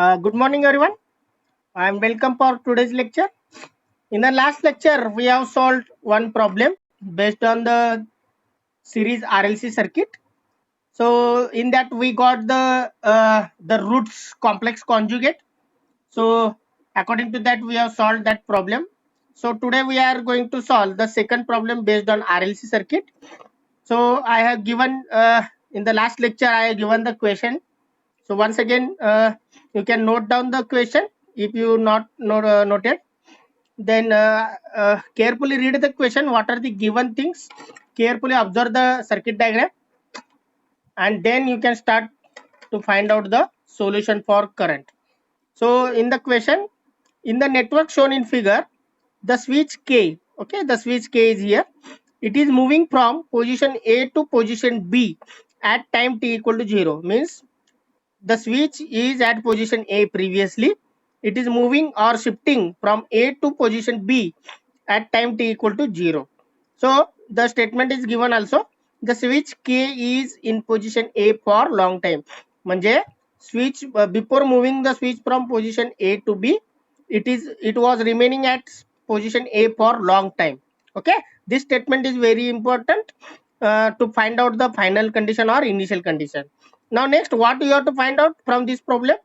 Good morning, everyone. I am welcome for today's lecture. In the last lecture, we have solved one problem based on the series RLC circuit. So, in that we got the roots complex conjugate. So, according to that, we have solved that problem. So, today we are going to solve the second problem based on RLC circuit. So, I have given in the last lecture, I have given the question. So once again, you can note down the question if you not noted. Then carefully read the question. What are the given things? Carefully observe the circuit diagram, and then you can start to find out the solution for current. So in the question, in the network shown in figure, the switch K, okay, the switch K is here. It is moving from position A to position B at time t equal to 0. Means the switch is at position A previously. It is moving or shifting from A to position B at time t equal to 0. So the statement is given also. The switch K is in position A for long time. म्हणजे switch before moving the switch from position A to B, it was remaining at position A for long time. Okay, this statement is very important to find out the final condition or initial condition. Now next, what you have to find out from this problem?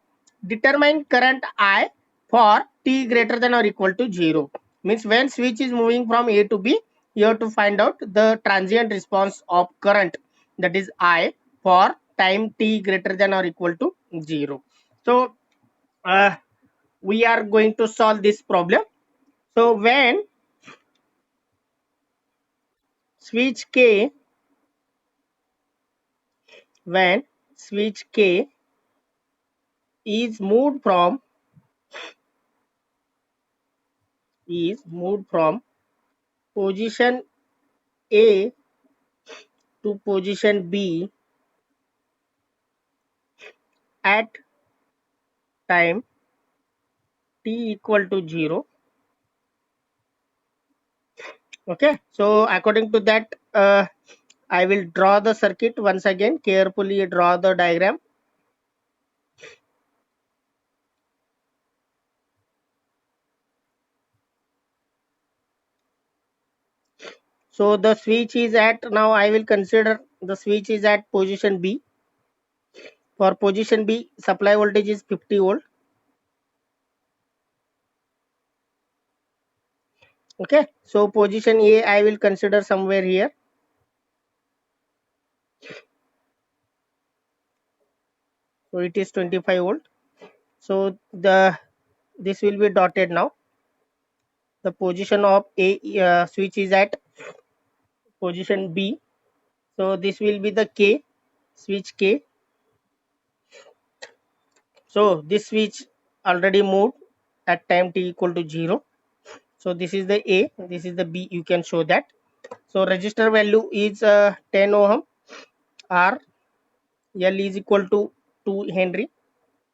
Determine current I for t greater than or equal to 0. Means when switch is moving from A to B, you have to find out the transient response of current, that is I, for time t greater than or equal to 0. So we are going to solve this problem. So when switch K, when switch K is moved from position A to position B at time t equal to 0. Okay, so according to that, I will draw the circuit once again. Carefully draw the diagram. So the switch is at, now I will consider the switch is at position B. For position B, supply voltage is 50 volt. Okay, so position A I will consider somewhere here. So it is 25 volt. So this will be dotted now. The position of A switch is at position B. So this will be the K, switch K. So this switch already moved at time t equal to 0. So this is the A, this is the B, you can show that. So resistor value is 10 ohm, R, L is equal to 2 Henry,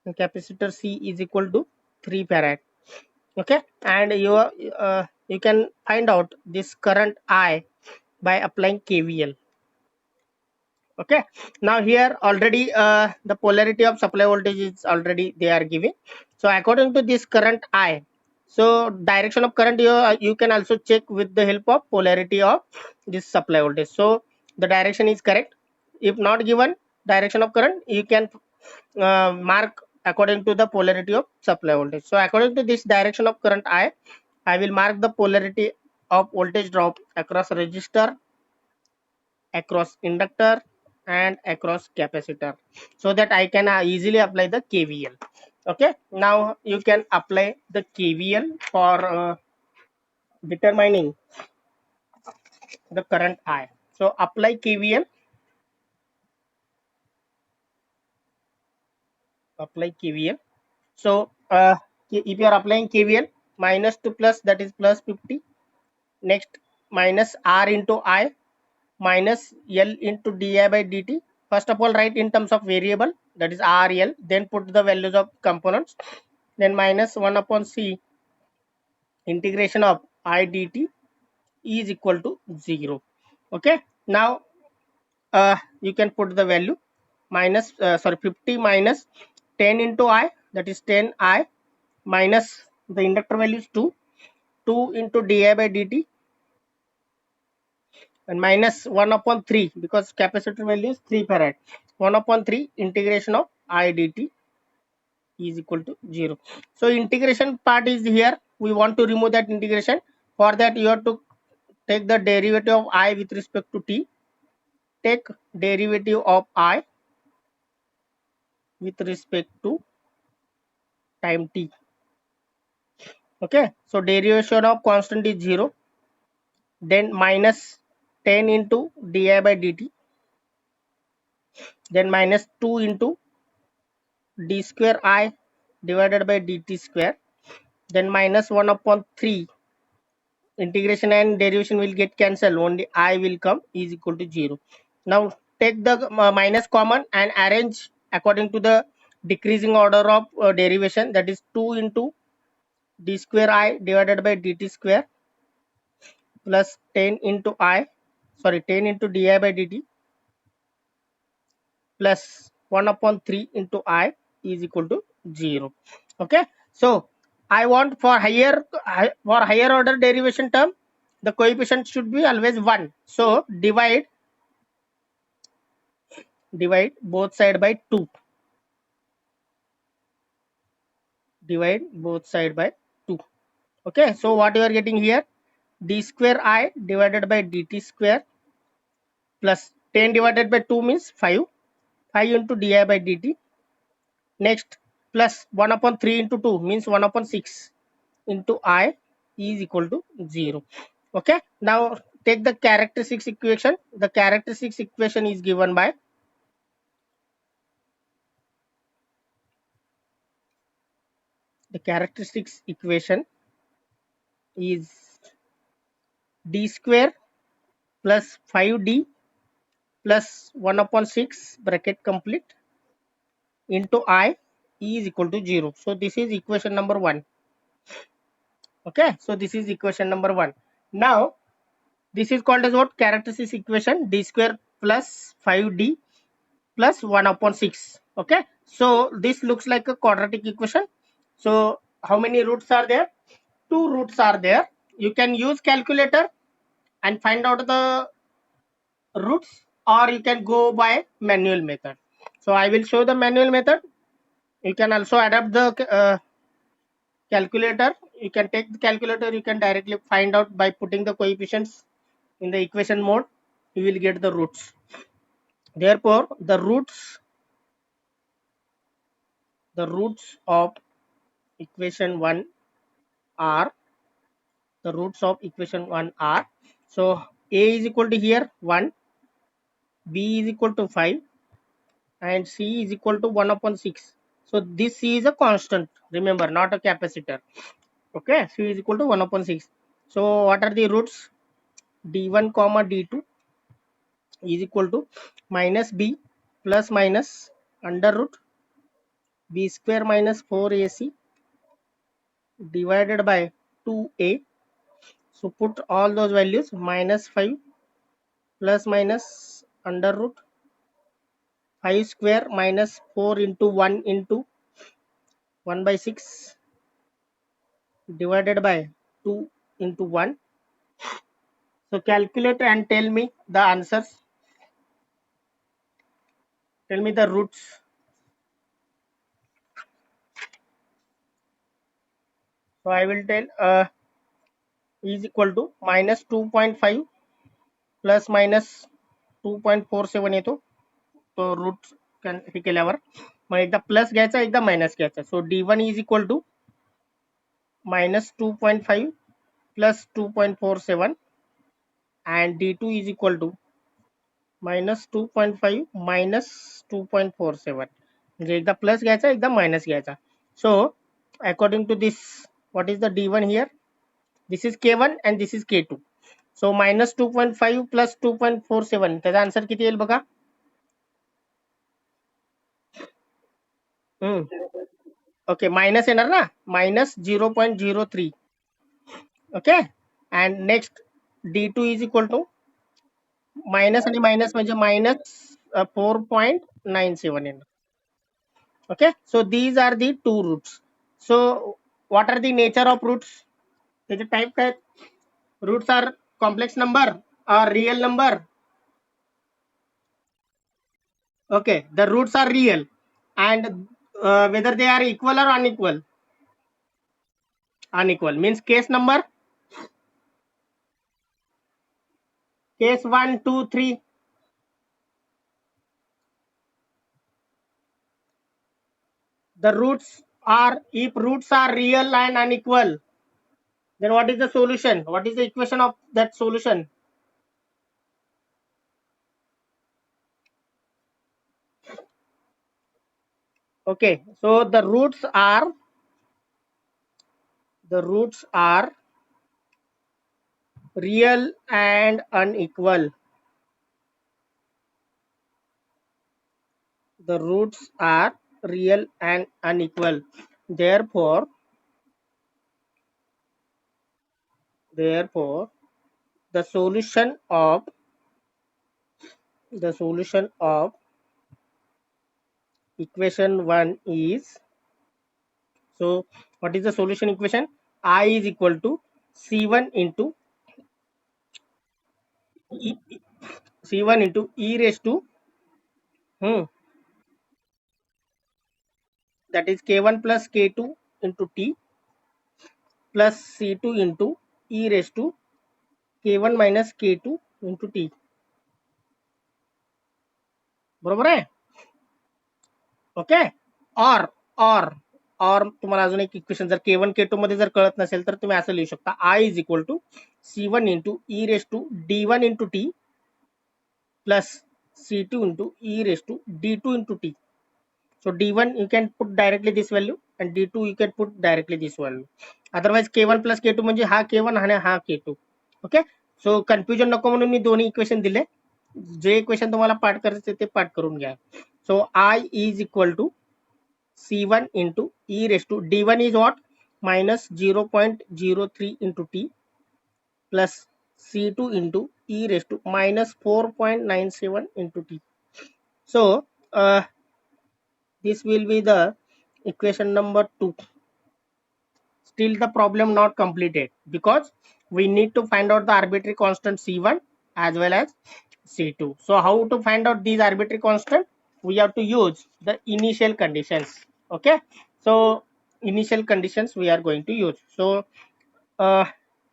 and capacitor C is equal to 3 farad. Okay, and you can find out this current I by applying KVL. Okay, now here already the polarity of supply voltage is already they are giving. So according to this current I, so direction of current you can also check with the help of polarity of this supply voltage. So the direction is correct. If not given direction of current, you can mark according to the polarity of supply voltage. So according to this direction of current I will mark the polarity of voltage drop across resistor, across inductor, and across capacitor, so that I can easily apply the KVL. Okay, now you can apply the KVL for determining the current I. So apply KVL, So if you are applying KVL, minus to plus, that is plus 50. Next, minus R into I minus L into di by dt. First of all, write in terms of variable, that is RL, then put the values of components, then minus 1 upon C integration of I dt is equal to 0. Okay, now you can put the value minus 50 minus 10 into I, that is 10I minus the inductor value is 2 into di by dt, and minus 1 upon 3 because capacitor value is 3 farad. 1 upon 3 integration of I dt is equal to 0. So integration part is here. We want to remove that integration. For that you have to take the derivative of I with respect to t. Take derivative of I with respect to time t. Okay, so derivation of constant is 0. Then minus 10 into di by dt. Then minus 2 into d square I divided by dt square. Then minus 1 upon 3, integration and derivation will get cancelled, only I will come is equal to 0. Now take the minus common and arrange according to the decreasing order of derivation, that is 2 into d square I divided by dt square plus 10 into 10 into di by dt plus 1 upon 3 into I is equal to 0. Okay, so I want for higher order derivation term, the coefficient should be always 1. So divide both side by 2. Divide both side by 2. Okay, so what you are getting here, d square I divided by dt square plus 10 divided by 2 means 5. 5 into di by dt. Next plus 1 upon 3 into 2 means 1 upon 6 into I is equal to 0. Okay, now take the characteristics equation. The characteristics equation is given by the characteristics equation is d square plus 5d plus 1 upon 6 bracket complete into I is equal to 0. So this is equation number 1. Okay, so this is equation number 1. Now this is called as what? Characteristics equation, d square plus 5d plus 1 upon 6. Okay, so this looks like a quadratic equation. So how many roots are there? 2 roots are there. You can use calculator and find out the roots, or you can go by manual method. So I will show the manual method. You can also adapt the calculator. You can take the calculator, you can directly find out by putting the coefficients in the equation mode. You will get the roots. Therefore the roots of equation 1 are so a is equal to here 1, b is equal to 5, and c is equal to 1 upon 6. So this c is a constant, remember, not a capacitor. Okay, c is equal to 1 upon 6. So what are the roots? d1 comma d2 is equal to minus b plus minus under root b square minus 4ac divided by 2a. So put all those values, minus 5 plus minus under root 5 square minus 4 into 1 into 1 by 6 divided by 2 into 1. So calculate and tell me the answers. Tell me the roots. So I will tell is equal to minus 2.5 plus minus 2.47 येतो. तो root हे केल्यावर मग एकदा plus घ्यायचा एकदा minus घ्यायचा. So d1 is equal to minus 2.5 plus 2.47 and d2 is equal to minus 2.5 minus 2.47. म्हणजे एकदा plus घ्यायचा एकदा मायनस घ्यायचा. So according to this, what is the d1 here? This is k1 and this is k2. So minus 2.5 plus 2.47, त्याचा answer किती येईल बघा. Okay, minus येणार ना, minus 0.03. Okay, and next d2 is equal to minus आणि minus म्हणजे minus 4.97 येणार. Okay, so these are the two roots. So what are the nature of roots? त्याचे type काय? Roots are complex number or real number. Okay, the roots are real, and whether they are equal or unequal. Unequal means case number, case 1, 2, 3. The roots are, if roots are real and unequal, then what is the solution? What is the equation of that solution? Okay, so the roots are real and unequal. The roots are real and unequal. Therefore, the solution of equation 1 is, so what is the solution equation? I is equal to C1 into e, C1 into e raised to that is K1 plus K2 into T plus C2 into e raised to K1 minus K2 into T. बरोबर आहे? Okay. और तुम्हाला अजून एक equation जर K1 K2 मध्ये जर कळत नसेल तर तुम्ही असं लिहू शकता, I is equal to C1 into e raised to D1 into T plus C2 into e raised to D2 into T. So D1 you can put directly this value and D2 you can put directly this value. Otherwise K1 plus K2 म्हणजे हा K1 आणि हा K2. Okay. सो confusion नको म्हणून मी दोन्ही equation दिले. जे equation तुम्हाला पाठ करायचे ते पाठ करून घ्या. सो I is equal to C1 into e raised to D1 is what? Minus 0.03 into T plus C2 into e raised to minus 4.97 into T. So this will be the equation number 2. Still the problem not completed because we need to find out the arbitrary constant C1 as well as C2. So how to find out these arbitrary constant? We have to use the initial conditions. Okay, so initial conditions we are going to use. So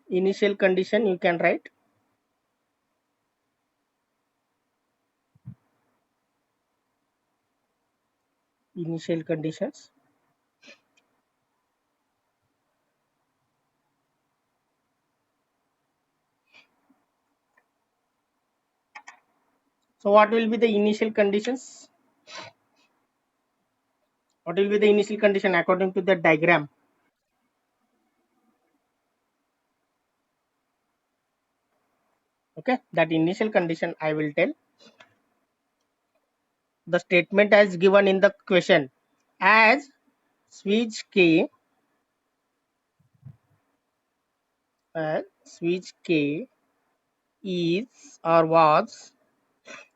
initial condition you can write initial conditions. So what will be the initial conditions? What will be the initial condition according to the diagram? Okay, that initial condition I will tell. The statement as given in the question, as switch K is or was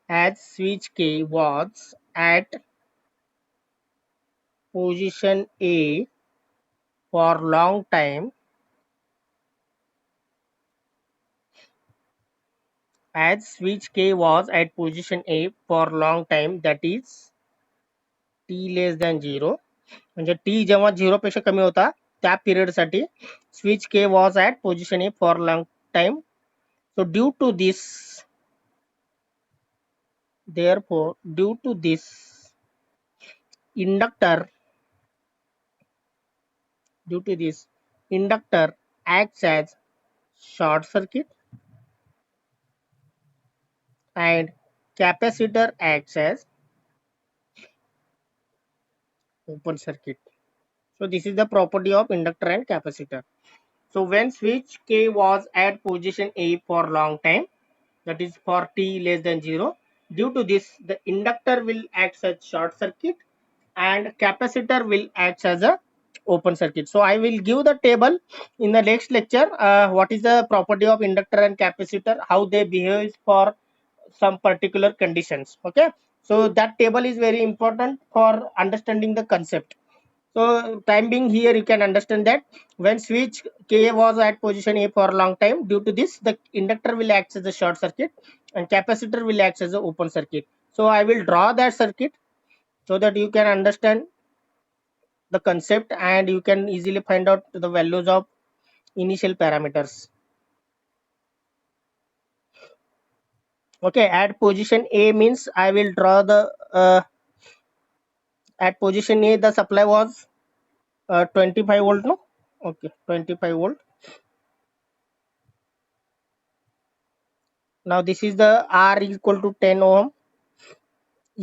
as switch K was at position A for long time, as switch K was at position A for long time, that is t less than 0, म्हणजे t जेव्हा 0 पेक्षा कमी होता त्या period साठी switch K was at position A for long time. So due to this, therefore due to this, inductor due to this inductor acts as short circuit and capacitor acts as open circuit. So this is the property of inductor and capacitor. So when switch K was at position A for long time, that is for t less than 0, due to this the inductor will act as short circuit and capacitor will act as a open circuit. So I will give the table in the next lecture, what is the property of inductor and capacitor, how they behave for some particular conditions. Okay, So that table is very important for understanding the concept. So time being here, you can understand that when switch K was at position A for a long time, due to this, the inductor will act as a short circuit and capacitor will act as an open circuit. So I will draw that circuit so that you can understand the concept and you can easily find out the values of initial parameters. Okay, at position A means I will draw the at position A the supply was 25 volt, no? Okay, 25 volt. Now this is the R equal to 10 ohm,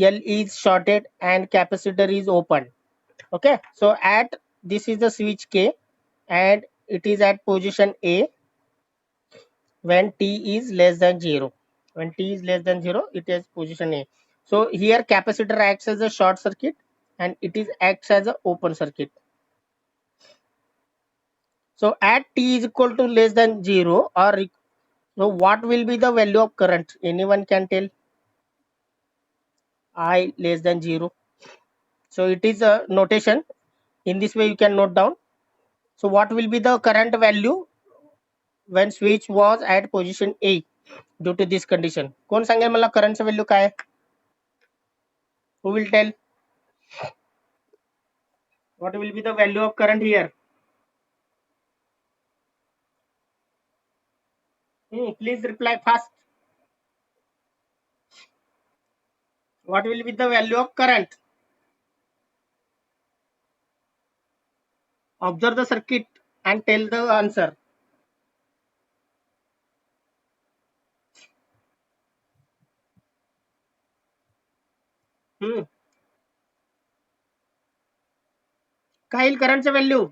L is shorted and capacitor is open. Okay, so at this is the switch K and it is at position A when T is less than 0. When T is less than 0, it is position A. So here capacitor acts as a short circuit and it is acts as an open circuit. So at T is equal to less than 0 or so what will be the value of current? Anyone can tell? I less than 0. So it is a notation. In this way you can note down. So what will be the current value when switch was at position A due to this condition? कोण सांगेल मला current value काय आहे? Who will tell? What will be the value of current here? Please reply fast. What will be the value of current? Observe the circuit and tell the answer. काय येईल करंटचं value?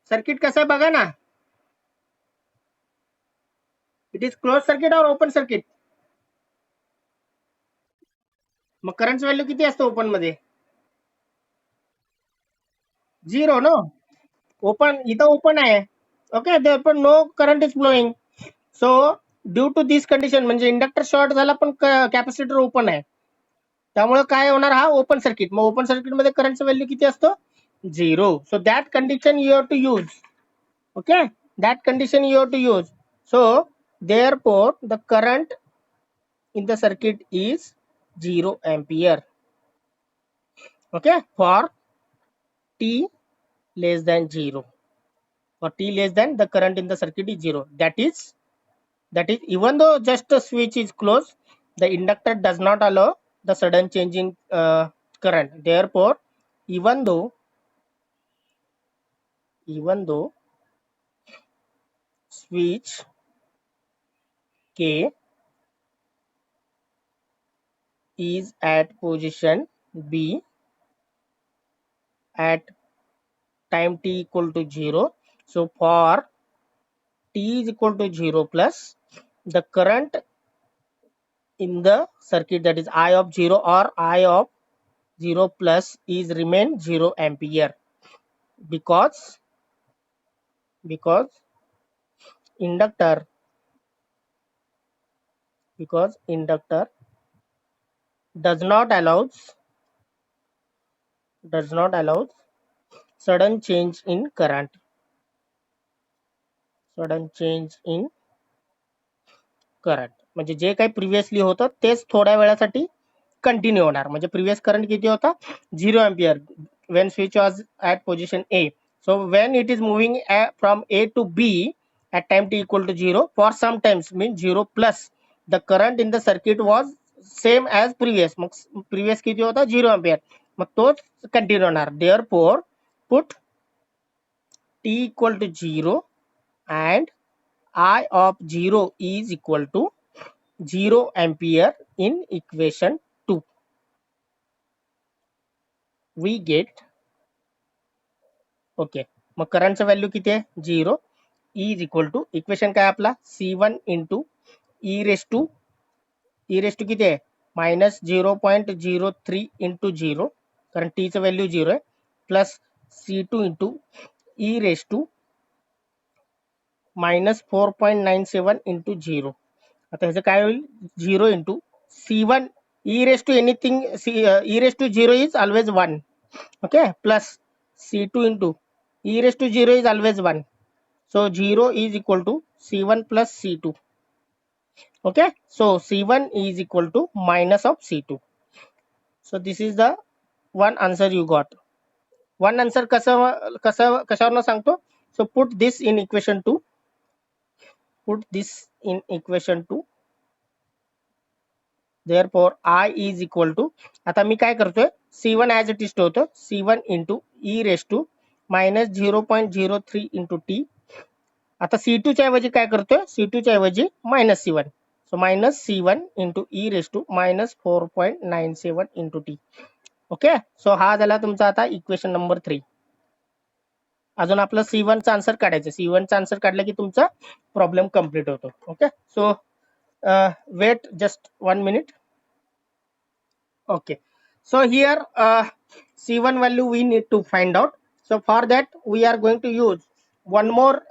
Circuit कसं आहे बघा ना. It is close circuit और open circuit. मग करंटचं value किती असतं ओपन मध्ये? 0 नो. ओपन इथं ओपन आहे. ओके, पण no current is flowing. So due to this condition म्हणजे इंडक्टर शॉर्ट झाला पण कॅपॅसिटर ओपन आहे, त्यामुळे काय होणार हा ओपन सर्किट. मग ओपन सर्किट मध्ये करंटचं व्हॅल्यू किती असतं? 0. So that condition you have to use. Okay, that condition you have to use. So therefore the current in the circuit is 0 ampere. Okay, for t less than 0. For t less than, the current in the circuit is 0. That is even though just the switch is closed, the inductor does not allow the sudden change in current. Therefore even though switch K is at position B at time t equal to 0, so for t is equal to 0 plus, the current in the circuit, that is I of 0 or I of 0 plus, is remain 0 ampere because inductor does not allow sudden change in current. म्हणजे जे काही previously होतं तेच थोड्या वेळासाठी continue होणार. म्हणजे previous current किती होता? 0 ampere when switch was at position A. So when it is moving from A to B at time t equal to 0, for some times means 0 plus, the current in the circuit was same as previous. Mug previous किती होता? 0 ampere. मग तोच continue होणार. Therefore put t equal to 0 and I of 0 is equal to 0 ampere in equation 2. We get, okay, मग करंटचं value किती आहे? 0. E is equal to equation काय आपला? C1 into e raise to किती आहे? -0.03 इंटू 0, कारण टीचं व्हॅल्यू 0 आहे, plus C2 into e raise to -4.97 into 0. आता ह्याचं काय होईल? 0 into C1 e raised to anything, e raised to 0 is always 1. Okay, plus c2 into e raised to 0 is always 1. So 0 is equal to c1 plus c2. Okay, so c1 is equal to minus of c2. So this is the one answer you got. One answer कशावरनं सांगतो. So put this in equation 2. Put this in equation 2. Therefore I is equal to, आता मी काय करतोय, c1 as it is ठेवतो, c1 into e raised to minus 0.03 into t. आता c2 च्या ऐवजी काय करतोय, c2 च्या ऐवजी minus c1. So minus c1 into e raised to minus 4.97 into t. Okay, सो हा झाला तुमचा आता इक्वेशन नंबर 3. अजून आपलं c1 चा आन्सर काढायचं. c1 चा आन्सर काढला की तुमचा प्रॉब्लेम कंप्लीट होतो. Okay, so wait just 1 minute. Okay, so here c1 value we need to find out. So for that we are going to use one more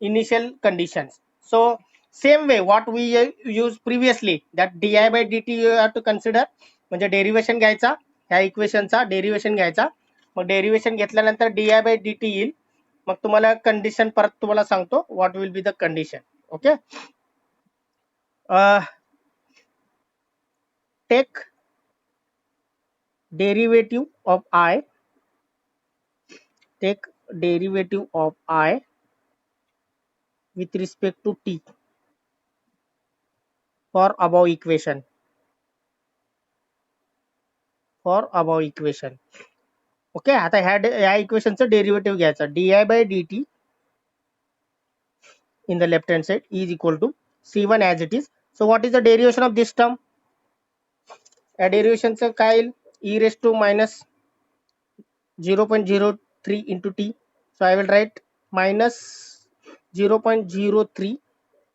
initial conditions. So same way what we used previously, that di by dt you have to consider. म्हणजे derivation घ्यायचा, ह्या इक्वेशनचा derivation घ्यायचा. मग derivation घेतल्यानंतर di by dt येईल. मग तुम्हाला condition परत तुम्हाला सांगतो what will be the condition. Okay, take derivative of I, take derivative of I with respect to t for above equation. For above equation. Okay, आता ह्या इक्वेशनचं डेरिव्हेटिव्ह घ्यायचं. D by D t in the left hand side is equal to c1 as it is. So what is the derivation of this term? या डेरिव्हेशनचं काय येईल, e raised to minus 0.03 into t. So I will write minus 0.03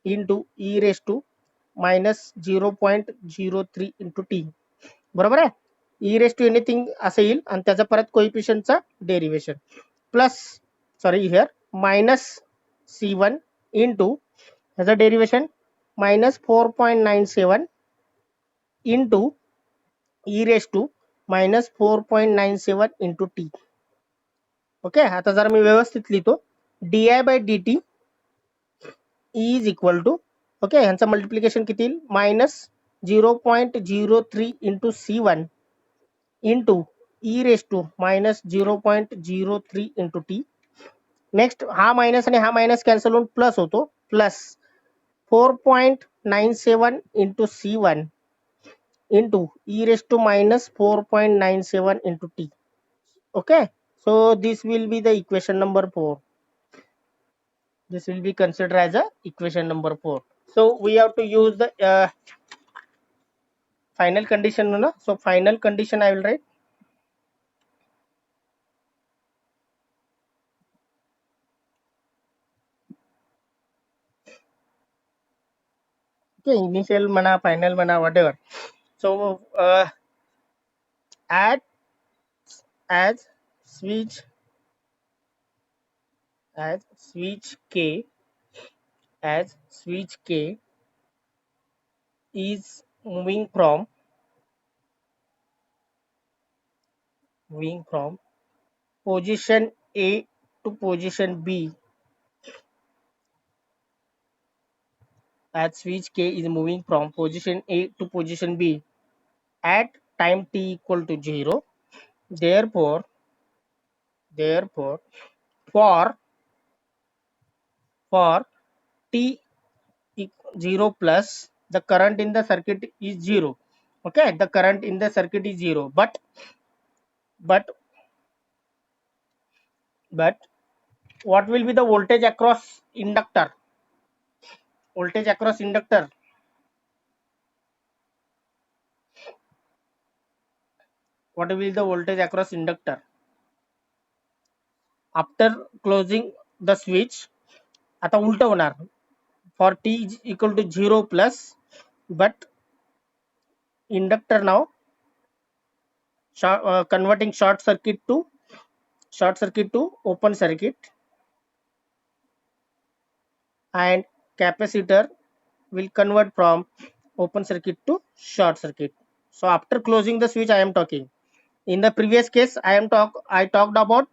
into e raised to minus 0.03 into t. बरोबर आहे. e raised to anything असं येईल आणि त्याचा परत कोइफिशियंटचा derivation plus sorry here minus c1 into ह्याचा derivation minus 4.97 into e raised to minus 4.97 into t. Okay, आता जर मी व्यवस्थित लिहितो, d by D T is equal to, okay ह्यांचं मल्टिप्लिकेशन किती येईल, minus 0.03 into c1 into e raised to minus 0.03 into t. Next हा मायनस आणि हा मायनस कॅन्सल होऊन प्लस होतो, plus 4.97 into c1 into e raised to minus 4.97 into t. Okay, so this will be the equation number 4. This will be considered as a equation number 4. So we have to use the final condition, no? So final condition I will write. Okay, initial mana, final mana, whatever. So add as switch k is moving from position A to position B, as switch k is moving from position A to position B at time t equal to 0. Therefore for t 0 plus, the current in the circuit is 0. Okay, the current in the circuit is 0, but what will be the voltage across inductor? Voltage across inductor, what will be the voltage across inductor after closing the switch? आता उलट होणार, for t is equal to 0 plus, but inductor now converting short circuit to open circuit, and capacitor will convert from open circuit to short circuit. So after closing the switch I am talking. In the previous case I talked about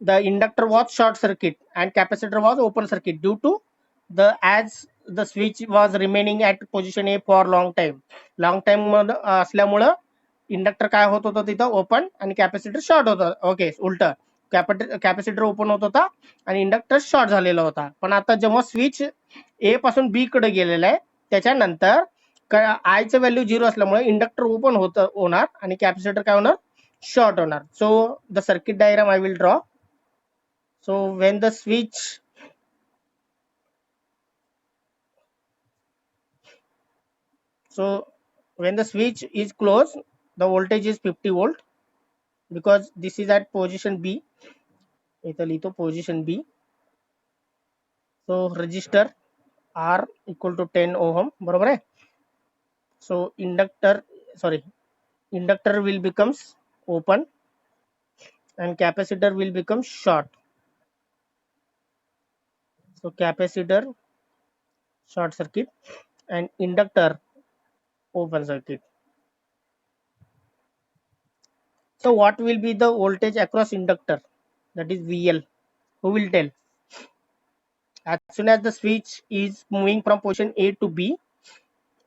the inductor was short circuit and capacitor was open circuit due to the as the switch was remaining at position A for long time असल्यामुळं inductor काय होत होतं तिथं open आणि capacitor short होता. Okay, उलट capacitor open होत होता आणि इंडक्टर शॉर्ट झालेला होता. पण आता जेव्हा स्विच ए पासून बी कडे गेलेला आहे त्याच्यानंतर आयचं व्हॅल्यू 0 असल्यामुळे इंडक्टर ओपन होणार आणि कॅपॅसिटर काय होणार, short होणार. So the circuit diagram I will draw. So when the switch is closed, the voltage is 50 volt because this is at position B. इथं लिहितो position B. So resistor R equal to 10 ohm, बरोबर आहे. So inductor will becomes open and capacitor will become short. So capacitor short circuit and inductor open circuit. So what will be the voltage across inductor? That is VL. Who will tell? As soon as the switch is moving from position A to B,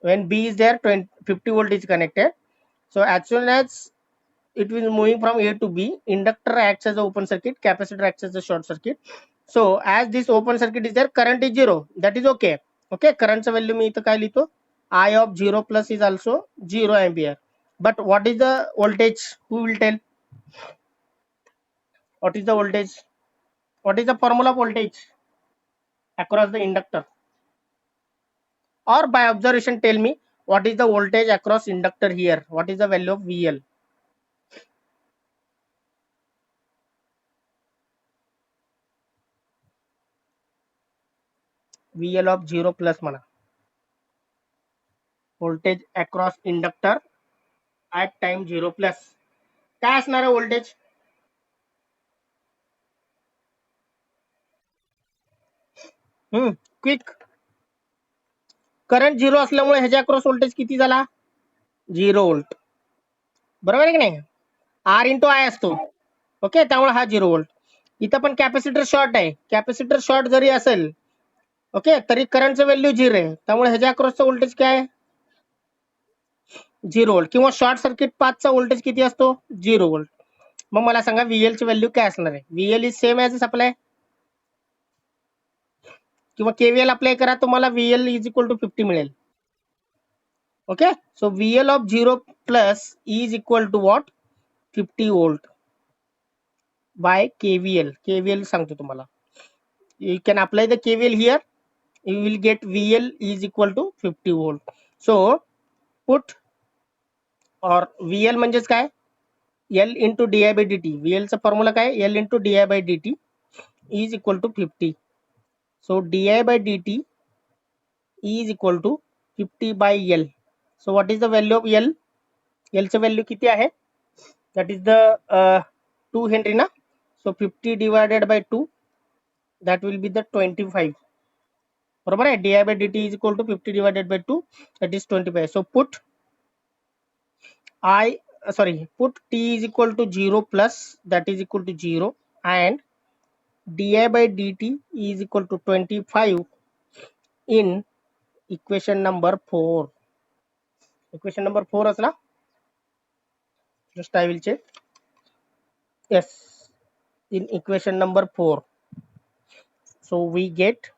when B is there, 50 volt is connected. So as soon as it is moving from A to B, inductor acts as the open circuit, capacitor acts as the short circuit. So as this open circuit is there, current is 0. That is okay. Okay, current value मी इथं काय लिहितो? I of 0 plus is also 0 ampere. But what is the voltage? Who will tell? What is the voltage? What is the formula voltage across the inductor? Or by observation tell me what is the voltage across inductor here? What is the value of VL? VL of 0 plus म्हणा. Voltage across inductor at time 0 plus. काय असणार आहे voltage? Quick. Current 0 असल्यामुळे ह्याच्या across voltage किती झाला? 0 volt. बरोबर आहे की नाही? आर इंटू आय असतो. ओके, त्यामुळे हा 0 व्होल्ट. इथं पण कॅपॅसिटर शॉर्ट आहे. कॅपॅसिटर शॉर्ट जरी असेल ओके तरी करंटचं व्हॅल्यू 0 आहे. त्यामुळे ह्याच्या अक्रॉसचा व्होल्टेज काय आहे? 0 व्होल्ट. किंवा शॉर्ट सर्किट पाथचा व्होल्टेज किती असतो? 0 व्होल्ट. मग मला सांगा VL ची व्हॅल्यू काय असणार आहे? VL is same as supply किंवा KVL अप्लाय करा, तुम्हाला VL इज इक्वल टू 50 मिळेल. Okay, so VL of 0 plus is equal to what? 50 volt by KVL सांगतो तुम्हाला. You can apply the KVL here. You will get VL is equal to 50 volt. So put or VL म्हणजेच काय? L into di by dt. VL चा formula काय? L into di by dt is equal to 50. So di by dt is equal to 50 by L. So what is the value of L? L चं value किती आहे? That is the 2 Henry ना. So 50 divided by 2, that will be the 25. बरोबर आहे. di by dt is equal to 50 divided by 2, that is 25. So put t is equal to 0 plus, that is equal to 0, and di by dt is equal to 25 in equation number 4. Equation number 4 असला, just I will check. Yes, in equation number 4. So we get,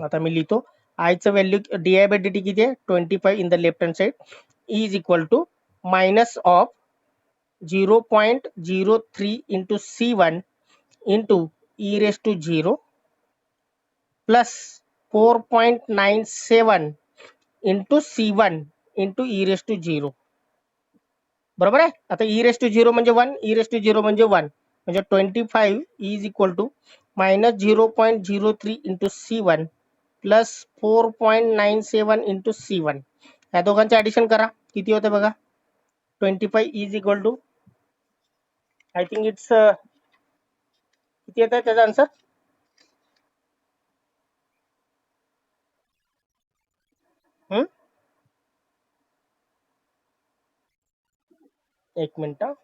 आता मी लिहितो, I चं value di by dt किती आहे? 25 in the left hand side is equal to minus of 0.03 into C1 into e raised to 0 plus 4.97 into C1 into e raised to 0. बरोबर आहे. आता e raised to 0 म्हणजे 1, e raised to 0 म्हणजे 1, म्हणजे 25 is equal to minus 0.03 into C1 plus 4.97 into C1. या दोघांचे addition करा, किती होते बघा? 25 is equal to, I think it's किती येत आहे त्याचा आन्सर? एक minute.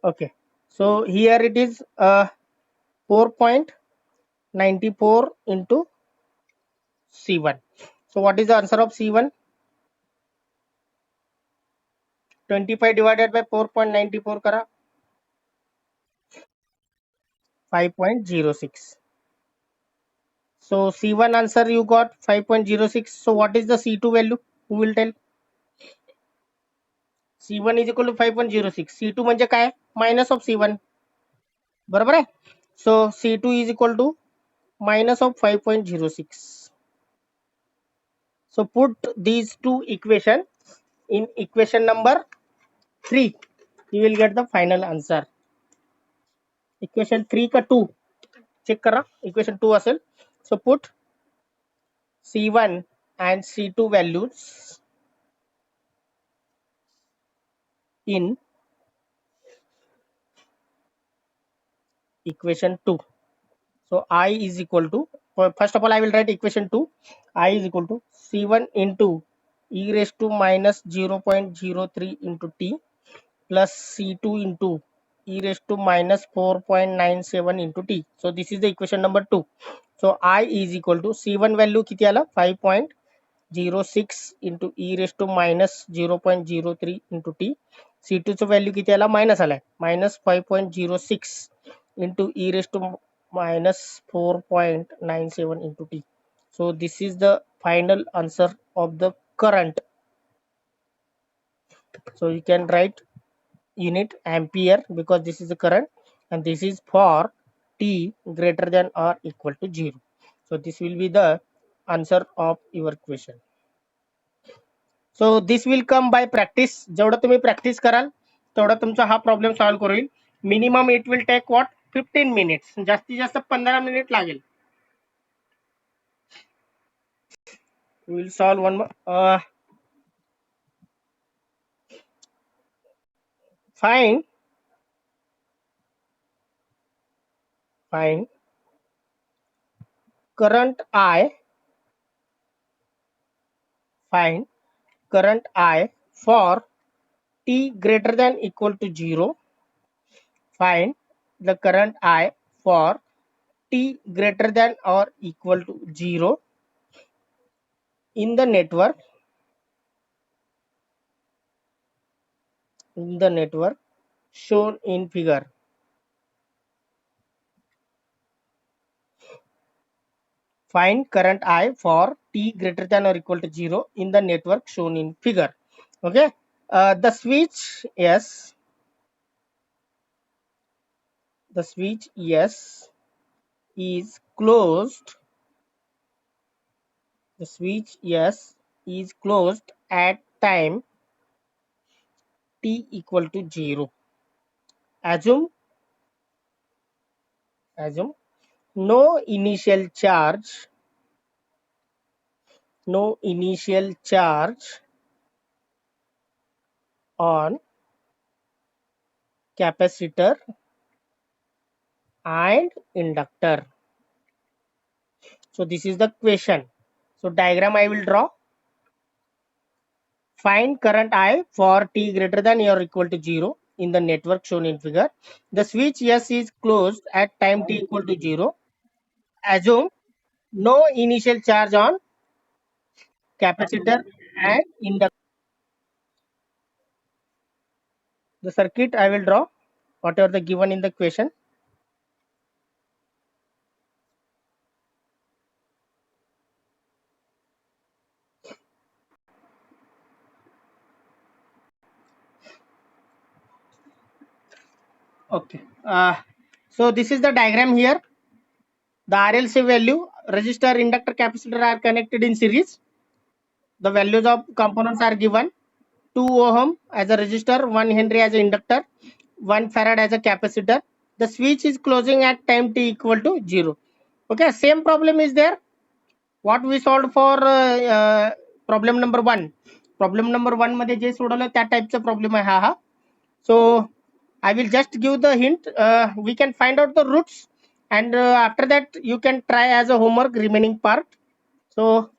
Okay, so here it is 4.94 into C1. So what is the answer of C1? 25 divided by 4.94 करा 5.06. So C1 answer you got 5.06. So what is the C2 value? Who will tell? C1 is equal to 5.06. C2 म्हणजे काय? Minus of C1. बरोबर आहे? So C2 is equal to minus of 5.06. So put these two equation in equation number 3. You will get the final answer. Equation 3 का 2 check करा. Equation 2 असेल. So put C1 and C2 values in equation 2. So I is equal to, first of all I will write equation 2. I is equal to C1 into e raised to minus 0.03 into t plus C2 into e raised to minus 4.97 into t. So this is the equation number 2. So I is equal to C1 value किती आला 5.06 into e raised to minus 0.03 into t. C2 चं value किती आला minus आलाय minus 5.06 into e raised to minus 4.97 into t. So this is the final answer of the current. So you can write unit ampere because this is the current and this is for t greater than or equal to 0. So this will be the answer of your question. So this will come by practice. जेवढं तुम्ही practice कराल तेवढा तुमचा हा problem solve करेल. Minimum it will take what 15 minutes. जास्तीत जास्त 15 minute लागेल. We will solve one more. Find current I. Find current I for t greater than equal to 0. Find the current I for t greater than or equal to 0 in the network shown in figure. Find current I for t greater than or equal to 0 in the network shown in figure. Okay. The switch yes is closed. The switch yes is closed at time t equal to 0. Assume no initial charge on capacitor and inductor. So this is the question. So diagram I will draw. Find current I for t greater than or equal to 0 in the network shown in figure. The switch yes is closed at time t equal to 0. Assume no initial charge on capacitor and inductor. The circuit I will draw whatever the given in the question. Okay. So this is the diagram here. The RLC value, resistor, inductor, capacitor are connected in series. The values of components are given. 2 ohm as a resistor, 1 Henry as an inductor, 1 farad as a capacitor. The switch is closing at time t equal to 0. Okay, same problem is there. What we solved for problem number 1. Problem number 1 मध्ये जे सोडवलं त्या टाइपचा problem आहे हा. So I will just give the hint. We can find out the roots, and after that you can try as a homework remaining part. So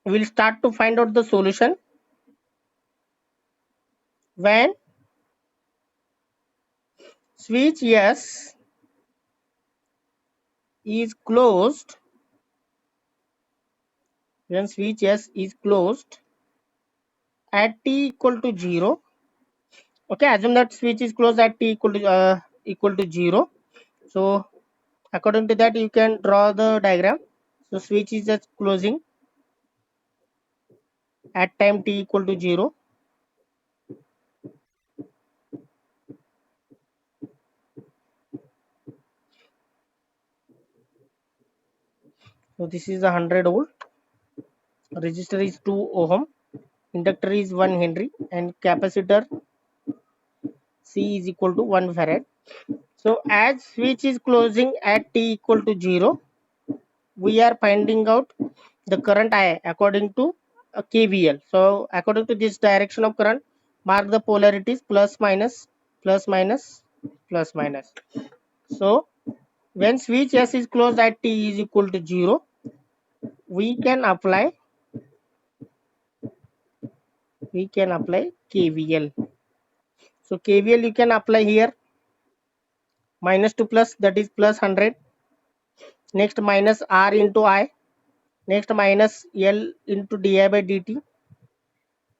we will start to find out the solution. When switch S is closed, when switch S is closed at t equal to 0. Okay, assume that switch is closed at t equal to 0. So according to that you can draw the diagram. So switch is just closing at time t equal to 0. So this is a 100 volt. Resistor is 2 ohm. Inductor is 1 Henry, and capacitor C is equal to 1 farad. So as switch is closing at t equal to 0, we are finding out the current I according to KVL. So according to this direction of current, mark the polarities plus minus, plus minus, plus minus. So when switch S is closed at t is equal to 0, we can apply KVL. So KVL you can apply here. Minus to plus, that is plus 100. Next minus R into I. Next minus L into di by dt.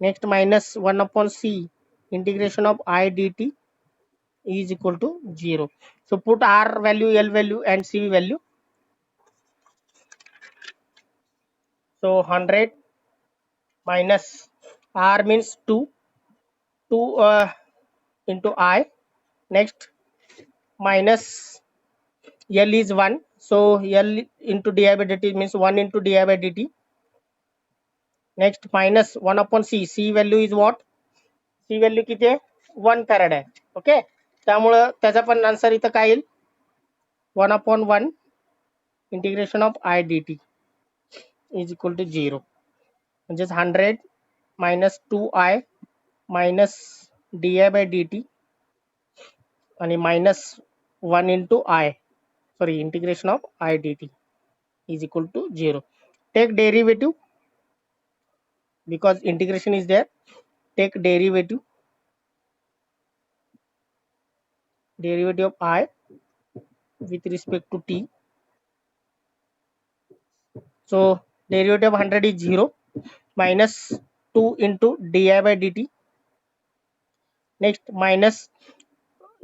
Next minus 1 upon C integration of I dt is equal to 0. So put R value, L value and C value. So 100 minus R means 2. 2 into I. Next minus L is 1. So L into di by dt means 1 into di by dt. Next minus 1 upon C. C value is what? C value किती आहे? 1 farad आहे. Okay, त्यामुळं त्याचा पण answer इथं काय येईल? 1/1 integration of I D T is equal to 0. म्हणजेच 100 minus 2i minus D I by D T आणि minus 1 into I, sorry integration of I D T is equal to 0. Take derivative because integration is there. Take derivative of I with respect to t. So derivative of 100 is 0 minus 2 into di by dt. Next minus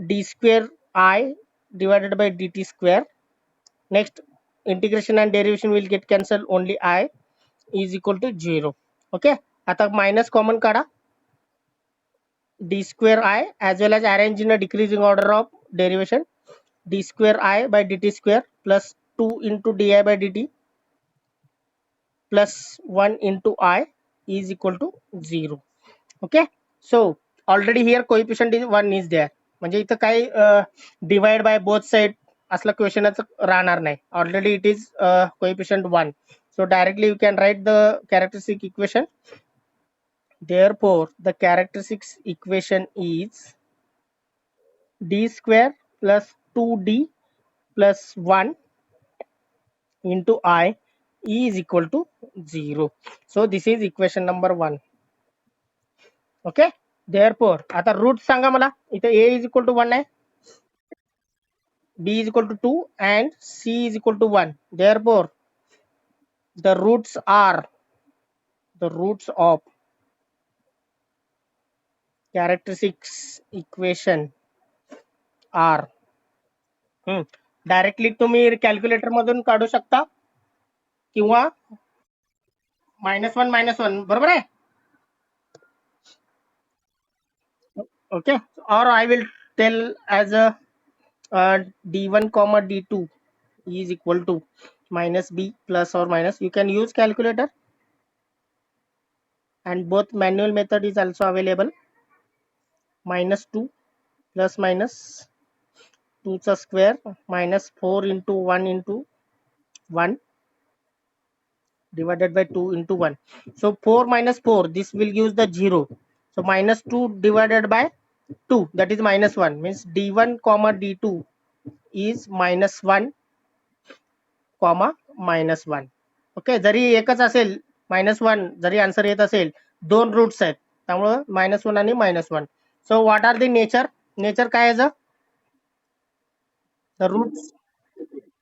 d square I divided by dt square. Next integration and derivation will get cancelled, only I is equal to 0. Okay, आता minus common काढा. D square I as well as arrange in a decreasing order of derivation. D square I by dt square plus 2 into di by dt plus 1 into I is equal to 0. Okay, so already here coefficient is 1 is there. म्हणजे इथं काही divide by both side असला क्वेश्चनच राहणार नाही. Already it is coefficient 1. So directly you can write the characteristic equation. Therefore the characteristic equation is d square plus 2d plus 1 into I is equal to 0. So this is equation number 1. Okay, therefore आता root सांगा मला. इथे a is equal to 1 आहे, b is equal to 2 and c is equal to 1. Therefore the roots of characteristics equation are directly तुम्ही calculator मधून काढू शकता किंवा -1 बरोबर आहे. Okay, or I will tell as a d1 comma d2 is equal to minus b plus or minus. You can use calculator and both manual method is also available. -2 plus minus 2 square minus 4 into 1 into 1 divided by 2 into 1. So 4 minus 4, this will give the 0. So minus 2 divided by 2, that is minus 1, means d1 comma d2 is minus 1 comma minus 1. Okay, जरी एकच असेल minus one, जरी answer येत असेल, दोन roots आहेत, त्यामुळे minus one आणि minus one. So what are the nature? Nature काय आहे? The roots,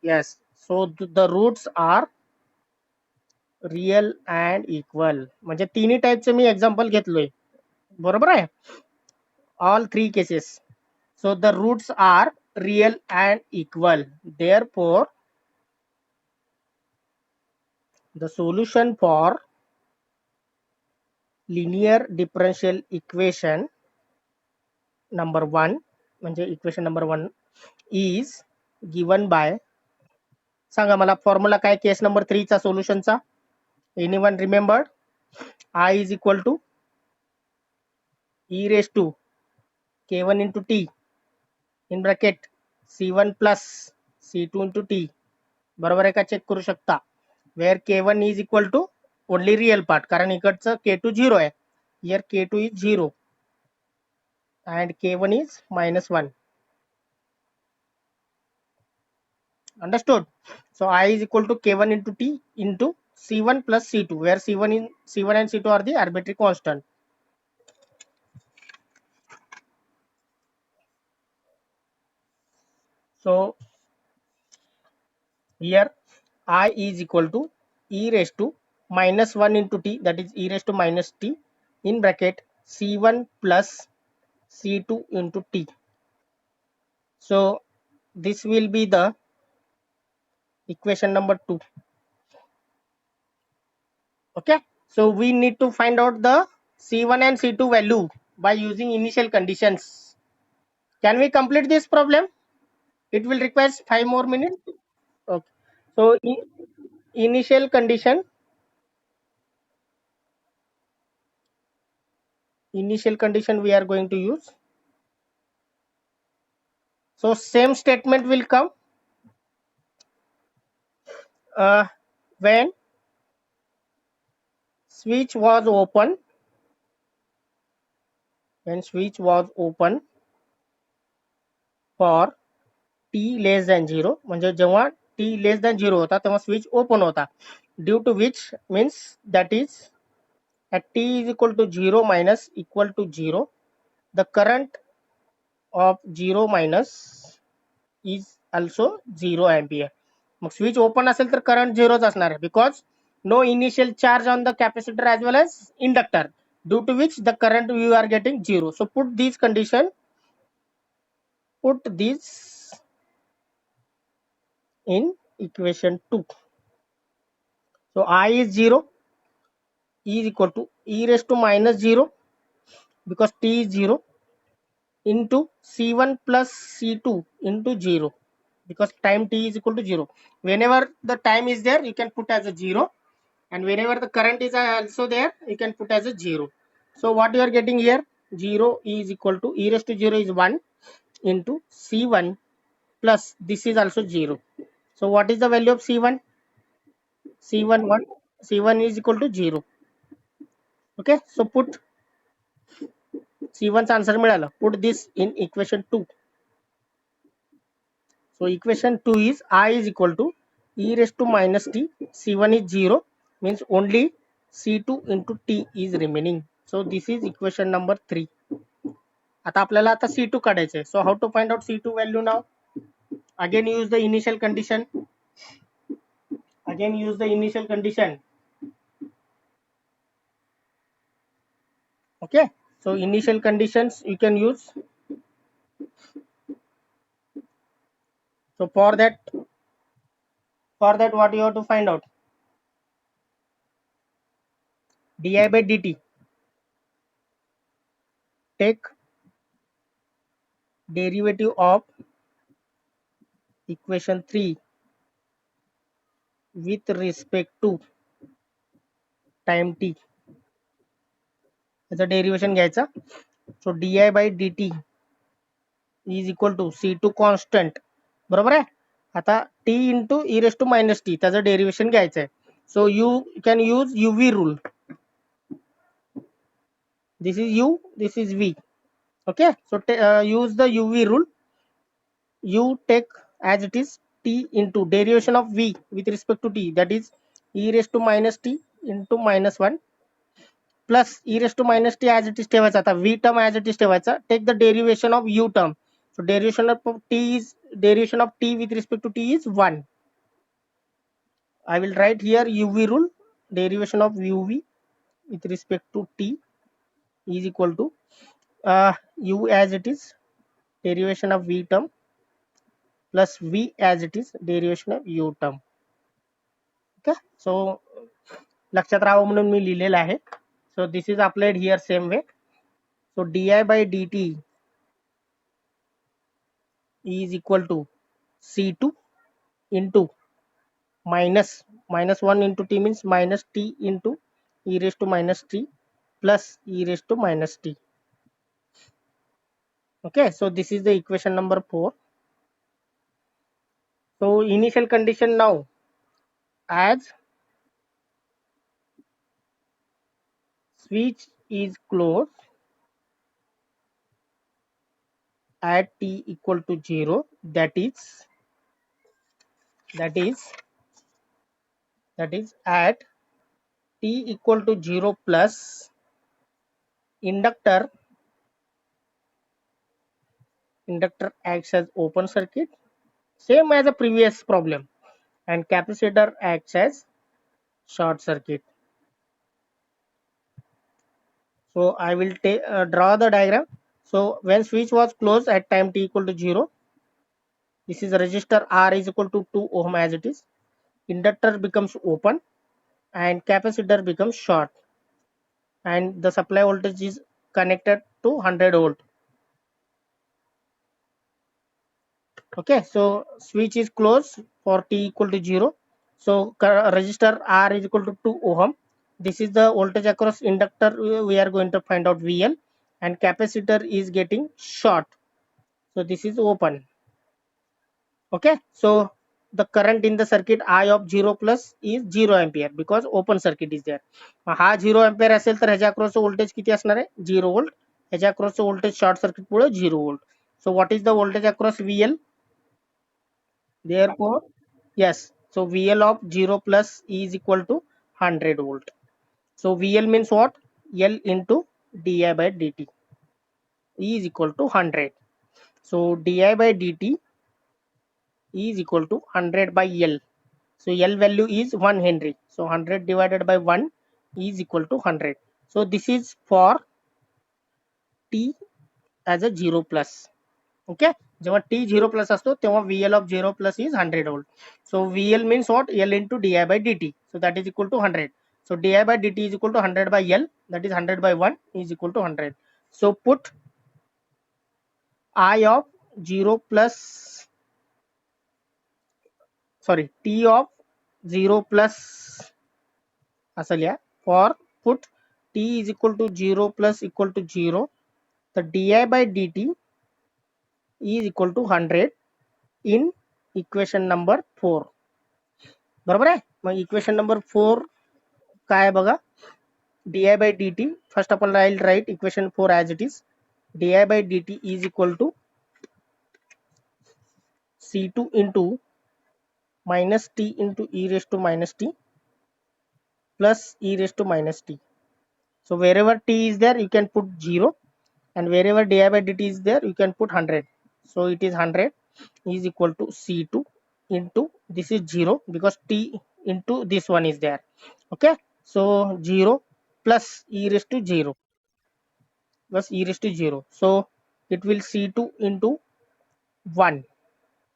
yes. So the roots are real and equal. म्हणजे तिन्ही टाईपचे मी एक्झाम्पल घेतलोय, बरोबर आहे, all three cases. So the roots are real and equal, therefore the solution for linear differential equation number 1, म्हणजे equation number 1 is given by, सांगा मला फॉर्म्युला काय केस नंबर 3 चा सोल्युशनचा? Anyone remembered? I is equal to e raised to k1 into t in bracket c1 plus c2 into t, बरोबर आहे का? Check करू शकता. Where k1 is equal to only real part, कारण इकडचं k2 0 आहे, here k2 is 0 and k1 is minus 1. Understood? So I is equal to k1 into t into c1 plus c2, where c1 and c2 are the arbitrary constant. So here I is equal to e raised to minus 1 into t, that is e raised to minus t in bracket c1 plus c2 into t. So this will be the equation number 2. Okay, so we need to find out the c1 and c2 value by using initial conditions. Can we complete this problem? It will require 5 more minutes. Okay, so initial condition we are going to use. So same statement will come when switch was open, for t less than 0, म्हणजे जेव्हा t less than 0 होता तेव्हा switch open होता, due to which means that is at t is equal to 0 minus equal to 0, the current of 0 minus is also 0 ampere. मग switch open असेल तर current 0च असणार आहे, because no initial charge on the capacitor as well as inductor, due to which the current you are getting 0. So put these in equation 2. So I is 0, E is equal to e raised to minus 0 because t is 0 into c1 plus c2 into 0 because time t is equal to 0. Whenever the time is there, you can put as a 0, and whenever the current is also there, you can put as a 0. So what you are getting here, 0 is equal to e raised to 0 is 1 into c1 plus this is also 0. So what is the value of c1? c1 is equal to 0. Okay, so put c1 चा answer मिळाला. Put this in equation 2. So equation 2 is I is equal to e raised to minus t, c1 is 0, means only c2 into t is remaining. So this is equation number 3. आता आपल्याला आता c2 काढायचे आहे. So how to find out c2 value now? Again use the initial condition. Okay, so initial conditions you can use. So for that what you have to find out? Di by dt, take derivative of equation 3 with respect to time t. याचा derivation घ्यायचा. सो di by dt is equal to c2 constant, बरोबर आहे. आता t into e raise to minus t त्याचं derivation घ्यायचं आहे. So you can use UV rule. This is u, this is v. Okay, so use the UV rule. You take as it is t into derivation of v with respect to t, that is e raised to minus t into minus 1 plus e raised to minus t as it is ठेवायचा. आता v term as it is ठेवायचा. Take the derivation of u term. So derivation of t with respect to t is 1. I will write here UV rule. Derivation of UV with respect to t is equal to u as it is derivation of v term plus v as it is derivation of u term. Okay, so लक्षात राहावं म्हणून मी लिहिलेलं आहे. So this is applied here same way. So di by dt is equal to C2 into minus 1 into t means minus t into e raised to minus t plus e raised to minus t. Okay, so this is the equation number 4. So initial condition now, as switch is closed at t equal to 0, that is at t equal to 0 plus inductor acts as open circuit, same as the previous problem, and capacitor acts as short circuit. So I will draw the diagram. So when switch was closed at time t equal to 0, this is a resistor R is equal to 2 ohm as it is. Inductor becomes open and capacitor becomes short, and the supply voltage is connected to 100 volt. Okay, so switch is closed for t equal to 0. So resistor R is equal to 2 ohm. This is the voltage across inductor. We are going to find out VL, and capacitor is getting short. So this is open. Okay, so the current in the circuit I of 0 plus is 0 ampere because open circuit is there. हा 0 ampere असेल तर ह्याच्या across voltage किती असणार आहे? 0 volt. ह्याच्या across voltage short circuit Mule 0 volt. So what is the voltage across VL? Therefore, yes. So VL of 0 plus is equal to 100 volt. So VL means what? L into di by dt is equal to 100. So di by dt is equal to 100 by L. So L value is 1 Henry. So 100 divided by 1 is equal to 100. So this is for t as a 0 plus. Okay, जेव्हा t 0 plus असतो तेव्हा VL of 0 plus is 100 volt. So VL means what? L into di by dt. So that is equal to 100. So di by dt is equal to 100 by L, that is 100 by 1 is equal to 100. So put I of 0 plus, sorry, t of 0 plus for put t is equal to 0 plus equal to 0, the di by dt is equal to 100 in equation number 4. बरोबर आहे. मग equation number 4 काय आहे बघा. di by dt, first आपण right equation 4 as it is. di by dt is equal to C2 into minus t into e raised to minus t plus e raised to minus t. So wherever t is there you can put 0, and wherever di by dt is there you can put 100. So it is 100 is equal to C2 into, this is 0 because t into this one is there. Okay, so 0 plus e raised to 0 plus e raised to 0. So it will C2 into 1.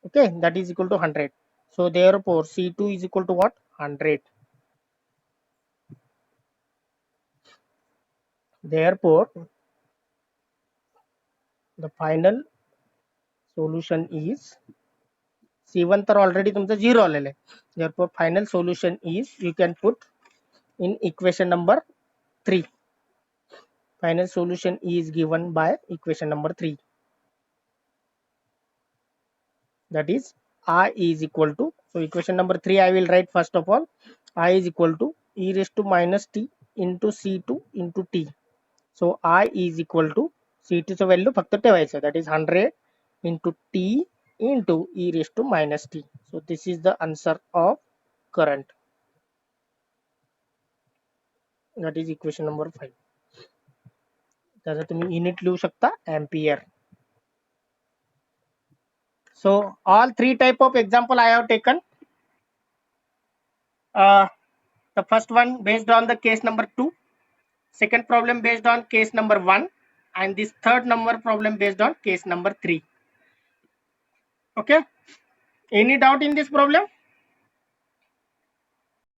Okay, that is equal to 100. So therefore C2 is equal to what? 100. Therefore the final solution is C1 तर already तुमचं 0 आलेलं आहे. Therefore final solution is, you can put in equation number 3. Final solution is given by equation number 3. That is I is equal to, so equation number 3 I will write first of all. I is equal to e raised to minus t into C2 into t. So I is equal to C2 चं value फक्त ठेवायचं, that is 100 into t into e raised to minus t. So this is the answer of current. That is equation number 5. त्याचा तुम्ही unit लिहू शकता ampere. So all three type of example I have taken. The first one based on the case number 2, second problem based on case number 1, and this third number problem based on case number 3. Okay, any doubt in this problem?